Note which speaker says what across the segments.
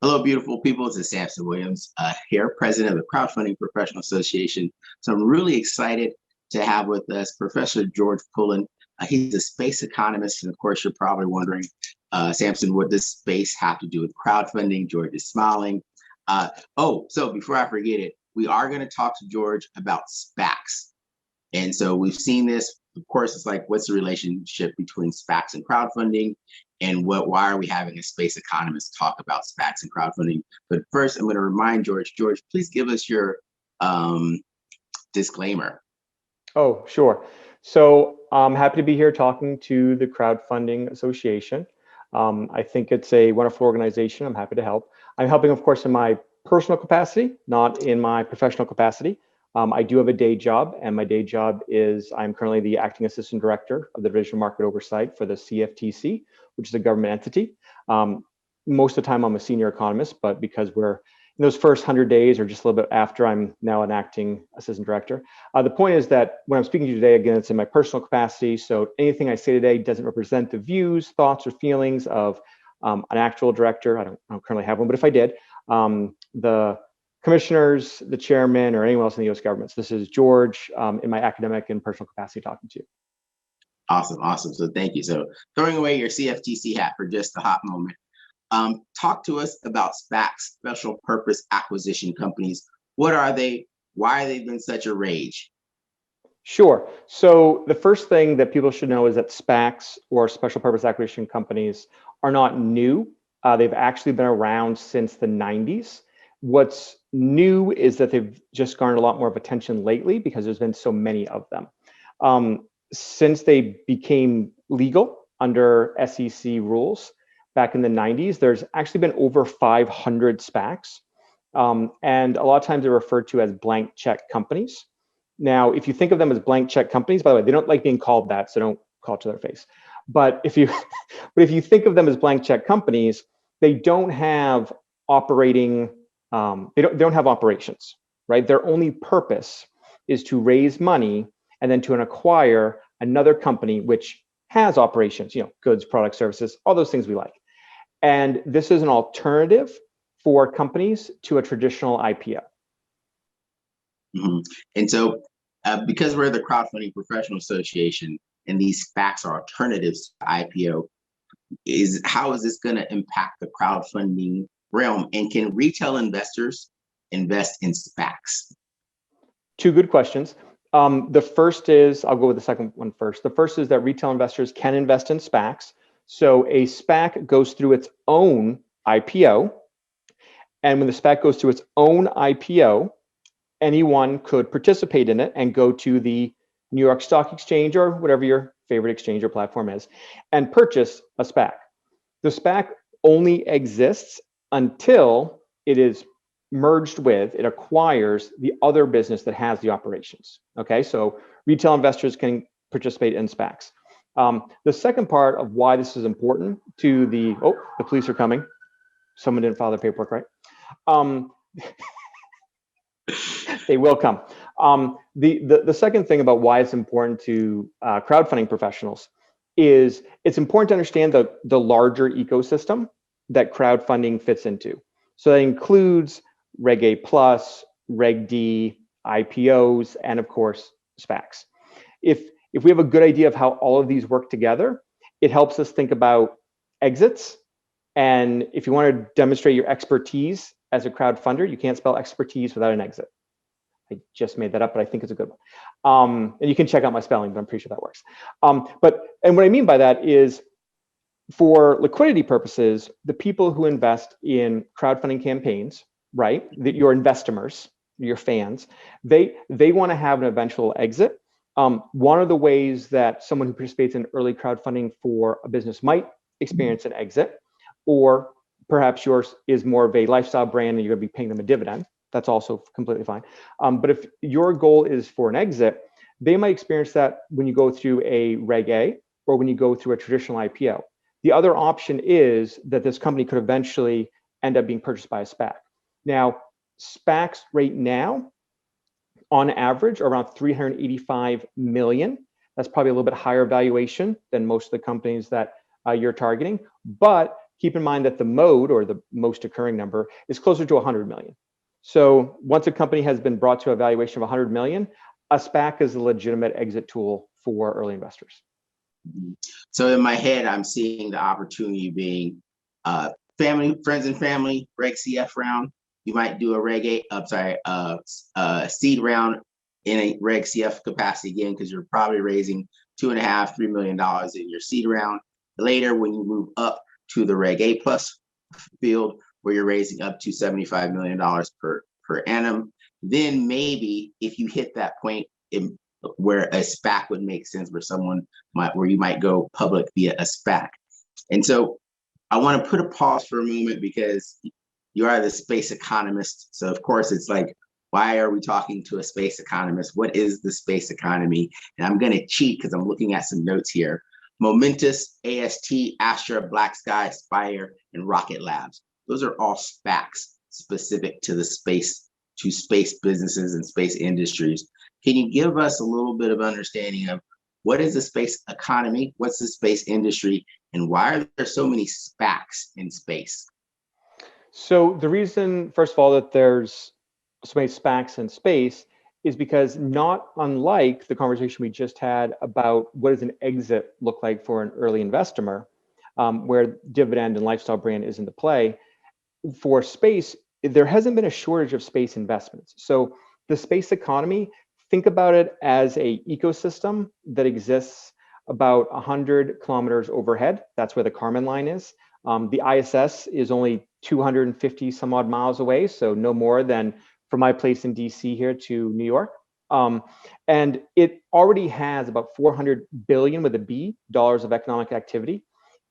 Speaker 1: Hello, beautiful people. This is Samson Williams here, president of the Crowdfunding Professional Association. So I'm really excited to have with us Professor George Pullen. He's a space economist. And of course, you're probably wondering, Samson, what does space have to do with crowdfunding? George is smiling. So before I forget it, we are going to talk to George about SPACs. And so we've seen this. Of course, it's like, what's the relationship between SPACs and crowdfunding? And why are we having a space economist talk about SPACs and crowdfunding? But first, I'm going to remind George. George, please give us your disclaimer.
Speaker 2: Oh, sure. So I'm happy to be here talking to the Crowdfunding Association. I think it's a wonderful organization. I'm happy to help. I'm helping, of course, in my personal capacity, not in my professional capacity. I do have a day job, and my day job is I'm currently the acting assistant director of the Division of Market Oversight for the CFTC, which is a government entity. Most of the time I'm a senior economist, but because we're in those first 100 days or just a little bit after, I'm now an acting assistant director. The point is that when I'm speaking to you today, again, it's in my personal capacity. So anything I say today doesn't represent the views, thoughts, or feelings of an actual director. I don't currently have one, but if I did, the commissioners, the chairman, or anyone else in the U.S. government. So this is George in my academic and personal capacity talking to you.
Speaker 1: Awesome. So thank you. So throwing away your CFTC hat for just a hot moment. Talk to us about SPACs, special purpose acquisition companies. What are they? Why have they been such a rage?
Speaker 2: Sure. So the first thing that people should know is that SPACs, or special purpose acquisition companies, are not new. They've actually been around since the 90s. What's new is that they've just garnered a lot more of attention lately because there's been so many of them. Since they became legal under SEC rules back in the 90s, there's actually been over 500 SPACs. And a lot of times they're referred to as blank check companies. Now, if you think of them as blank check companies, by the way, they don't like being called that, so don't call it to their face. But if you think of them as blank check companies, they don't have operating, they don't have operations, right? Their only purpose is to raise money and then to acquire another company which has operations, goods, products, services, all those things we like. And this is an alternative for companies to a traditional IPO.
Speaker 1: Mm-hmm. And so because we're the Crowdfunding Professional Association and these SPACs are alternatives to IPO, how is this going to impact the crowdfunding realm? And can retail investors invest in SPACs?
Speaker 2: Two good questions. The first is, I'll go with the second one first. The first is that retail investors can invest in SPACs. So a SPAC goes through its own IPO. And when the SPAC goes through its own IPO, anyone could participate in it and go to the New York Stock Exchange or whatever your favorite exchange or platform is and purchase a SPAC. The SPAC only exists until it is merged with, it acquires the other business that has the operations. Okay, so retail investors can participate in SPACs. The second part of why this is important to the police are coming. Someone didn't file their paperwork, right? They will come. The second thing about why it's important to crowdfunding professionals is it's important to understand the larger ecosystem that crowdfunding fits into. So that includes RegA Plus, Reg D, IPOs, and of course, SPACs. If we have a good idea of how all of these work together, it helps us think about exits. And if you want to demonstrate your expertise as a crowdfunder, you can't spell expertise without an exit. I just made that up, but I think it's a good one. And you can check out my spelling, but I'm pretty sure that works. And what I mean by that is, for liquidity purposes, the people who invest in crowdfunding campaigns, right, that your Investomers, your fans, they want to have an eventual exit. One of the ways that someone who participates in early crowdfunding for a business might experience an exit, or perhaps yours is more of a lifestyle brand and you're going to be paying them a dividend. That's also completely fine. But if your goal is for an exit, they might experience that when you go through a Reg A or when you go through a traditional IPO. The other option is that this company could eventually end up being purchased by a SPAC. Now, SPACs right now, on average, are around 385 million. That's probably a little bit higher valuation than most of the companies that you're targeting. But keep in mind that the mode, or the most occurring number, is closer to 100 million. So once a company has been brought to a valuation of 100 million, a SPAC is a legitimate exit tool for early investors.
Speaker 1: So in my head, I'm seeing the opportunity being family, friends and family, RegCF round. You might do a seed round in a RegCF capacity again, because you're probably raising $2.5–3 million in your seed round. Later, when you move up to the RegA plus field, where you're raising up to $75 million per annum, then maybe if you hit that point where a SPAC would make sense, where you might go public via a SPAC. And so I want to put a pause for a moment, because you are the space economist. So of course it's like, why are we talking to a space economist? What is the space economy? And I'm going to cheat because I'm looking at some notes here. Momentus, AST, Astra, Black Sky, Spire, and Rocket Labs. Those are all SPACs specific to the space businesses and space industries. Can you give us a little bit of understanding of what is the space economy, what's the space industry, and why are there so many SPACs in space?
Speaker 2: So the reason, first of all, that there's so many SPACs in space is because, not unlike the conversation we just had about what does an exit look like for an early investor, where dividend and lifestyle brand is into play, for space, there hasn't been a shortage of space investments. So the space economy, think about it as an ecosystem that exists about 100 kilometers overhead. That's where the Kármán line is. The ISS is only 250 some odd miles away, so no more than from my place in DC here to New York. And it already has about 400 billion with a B dollars of economic activity.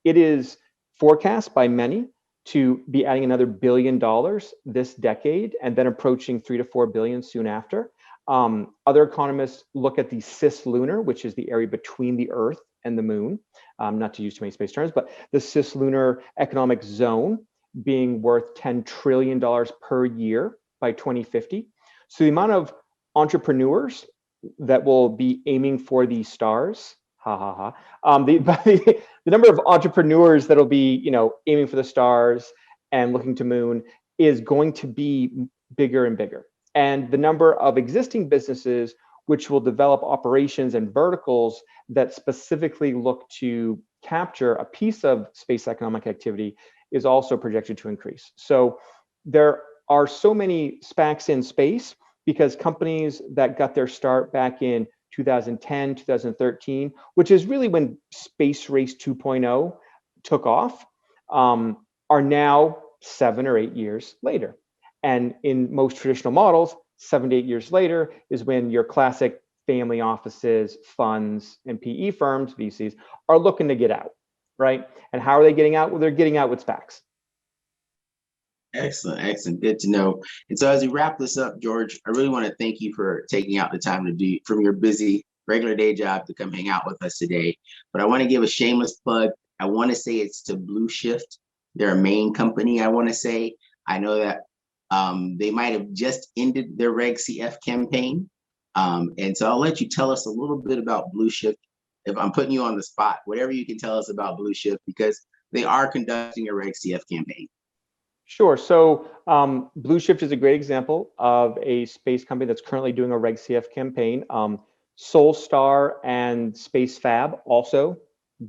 Speaker 2: It is forecast by many to be adding another $1 billion this decade, and then approaching 3 to 4 billion soon after. Other economists look at the cislunar, which is the area between the Earth and the Moon, not to use too many space terms, but the cislunar economic zone being worth $10 trillion per year by 2050. So the amount of entrepreneurs that will be aiming for the stars, the number of entrepreneurs that'll be, aiming for the stars and looking to moon is going to be bigger and bigger. And the number of existing businesses which will develop operations and verticals that specifically look to capture a piece of space economic activity is also projected to increase. So there are so many SPACs in space because companies that got their start back in 2010, 2013, which is really when Space Race 2.0 took off, are now 7 or 8 years later. And in most traditional models, 7 to 8 years later is when your classic family offices, funds, and PE firms, VCs, are looking to get out, right? And how are they getting out? Well, they're getting out with SPACs.
Speaker 1: Excellent, excellent. Good to know. And so as we wrap this up, George, I really want to thank you for taking out the time to do from your busy regular day job to come hang out with us today. But I want to give a shameless plug. I want to say it's to Blue Shift, their main company. I want to say, I know that they might have just ended their RegCF campaign. And so I'll let you tell us a little bit about Blue Shift. If I'm putting you on the spot, whatever you can tell us about Blue Shift, because they are conducting a RegCF campaign.
Speaker 2: Sure. So Blue Shift is a great example of a space company that's currently doing a RegCF campaign. Solstar and Space Fab also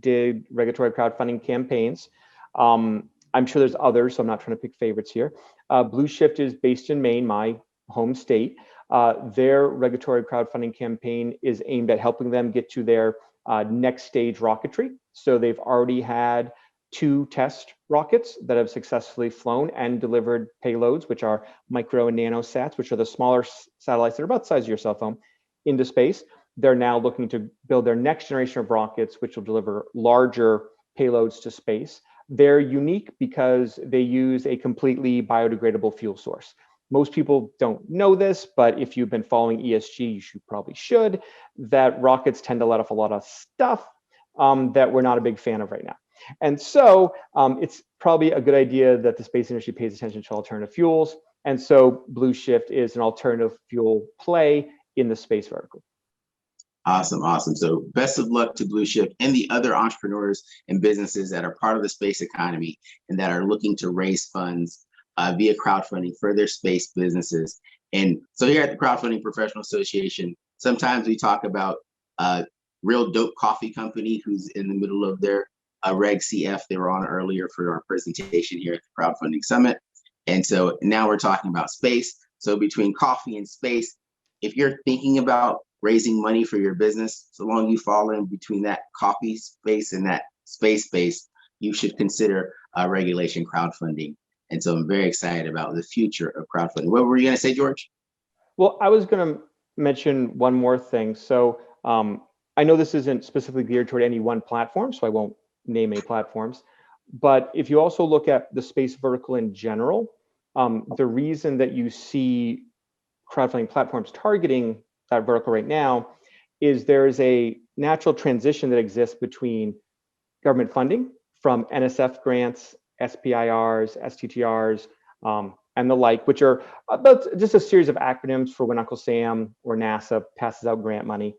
Speaker 2: did regulatory crowdfunding campaigns. I'm sure there's others, so I'm not trying to pick favorites here. Blue Shift is based in Maine, my home state. Their regulatory crowdfunding campaign is aimed at helping them get to their next stage rocketry. So they've already had 2 test rockets that have successfully flown and delivered payloads, which are micro and nanosats, which are the smaller satellites that are about the size of your cell phone, into space. They're now looking to build their next generation of rockets, which will deliver larger payloads to space. They're unique because they use a completely biodegradable fuel source. Most people don't know this, but if you've been following ESG, you probably should, that rockets tend to let off a lot of stuff that we're not a big fan of right now. And so it's probably a good idea that the space industry pays attention to alternative fuels. And so Blue Shift is an alternative fuel play in the space vertical.
Speaker 1: Awesome, awesome. So best of luck to Blue Shift and the other entrepreneurs and businesses that are part of the space economy and that are looking to raise funds via crowdfunding for their space businesses. And so here at the Crowdfunding Professional Association, sometimes we talk about Real Dope Coffee Company, who's in the middle of their RegCF. They were on earlier for our presentation here at the Crowdfunding Summit. And so now we're talking about space. So between coffee and space, if you're thinking about raising money for your business, so long you fall in between that coffee space and that space, you should consider regulation crowdfunding. And so I'm very excited about the future of crowdfunding. What were you going to say, George?
Speaker 2: Well, I was going to mention one more thing. So I know this isn't specifically geared toward any one platform, so I won't name any platforms. But if you also look at the space vertical in general, the reason that you see crowdfunding platforms targeting that vertical right now is there is a natural transition that exists between government funding from NSF grants, SPIRs, STTRs, and the like, which are about just a series of acronyms for when Uncle Sam or NASA passes out grant money.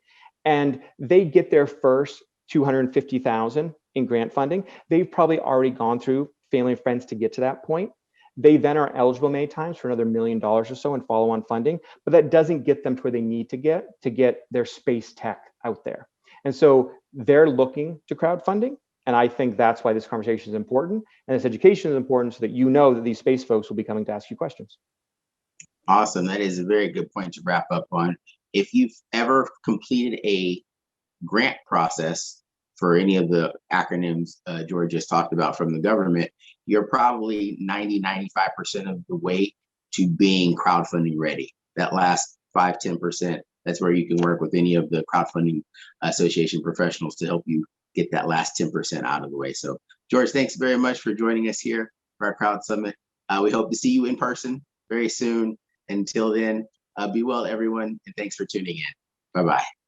Speaker 2: And they get their first 250,000 in grant funding. They've probably already gone through family and friends to get to that point. They then are eligible many times for another $1 million or so in follow-on funding, but that doesn't get them to where they need to get their space tech out there. And so they're looking to crowdfunding. And I think that's why this conversation is important. And this education is important so that you know that these space folks will be coming to ask you questions.
Speaker 1: Awesome. That is a very good point to wrap up on. If you've ever completed a grant process for any of the acronyms George just talked about from the government, you're probably 90–95% of the way to being crowdfunding ready. That last 5–10%, that's where you can work with any of the crowdfunding association professionals to help you get that last 10% out of the way. So George, thanks very much for joining us here for our Crowd Summit. We hope to see you in person very soon. Until then, be well, everyone, and thanks for tuning in. Bye-bye.